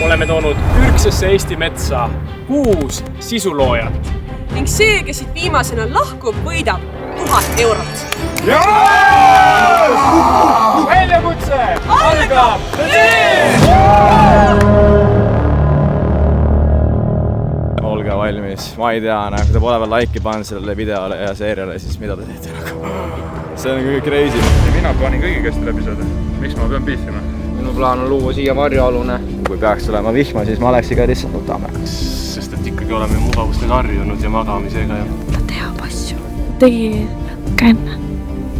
oleme toonud ürgsesse Eesti metsa 6 sisuloojat. Ning see, kes siit viimasena lahkub, võidab 1000 eurot. Väljakutse algab Olge valmis, ma ei tea, kui te pole veel laiki pannud sellele videole ja seeriale, siis mida te teete? See on kõige crazy. Mina panin kõigi käest läbi seda. Miks ma pean piifima? Minu plaan on luua siia varjualune. Kui peaks tulema vihma, siis ma oleks ikka lihtsalt võtame. Sest et ikkagi oleme mugavustes harjunud ja magamisega. Ta teab asju. Tegi känne.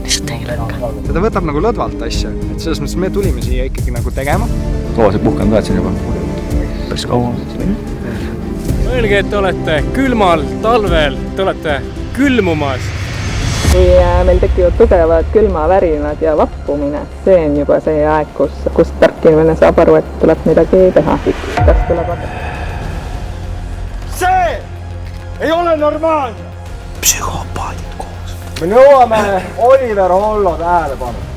Lihtsalt tegi lõkka. Teda võtab nagu lõdvalt asja. Et selles mõttes me tulime siia ikkagi nagu tegema. See puhkanud oled siin juba? Päris kaua. Mõelge, et te olete külmal talvel, te olete külmumas. Kui meil tekivad tugevad külmavärinad ja vappumine, see on juba see aeg, kus tark inimene saab aru, et tuleb midagi teha. Kas tuleb vaadata? See ei ole normaalne! Psühhopaadid koos. Me nõuame Oliver Hollo tähelepanu.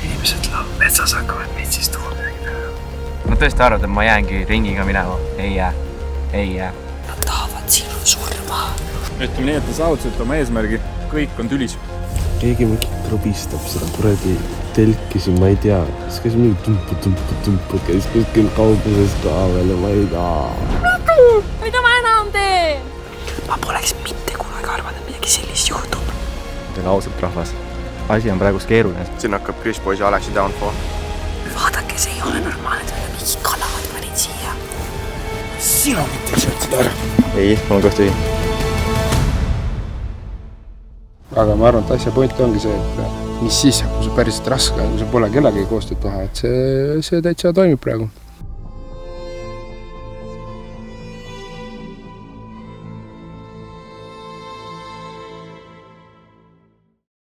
Inimesed metsas hakkavad metsist tuua. Ma tõesti arvan, et ma jäängi ringiga minema. Ei jää. Nad tahavad sinu surma. Ütleme nii, et te saavutasite oma eesmärgi. Kõik on tülis. Keegi mingi trobistab seda kuradi telki siin, ma ei tea. Kas mingi tumpu, käis kuskil kauguses ka veel ja ma ei taha. Mida ma enam teen? Ma poleks mitte kunagi arvanud, et midagi sellist juhtub. Teil ausalt rahvas. Asi on praegust keeruline. Siin hakkab Chris Boys ja Alexi downfall. Vaadake, see ei ole normaalne, et meil mingi kalad panid siia. Sina mitte sõtsid ära. Ei, mul on kohti. Aga ma arvan, et asja point ongi see, et mis siis, kui see päriselt raske on, kui see pole kellegi koostööd teha, et see täitsa toimib praegu.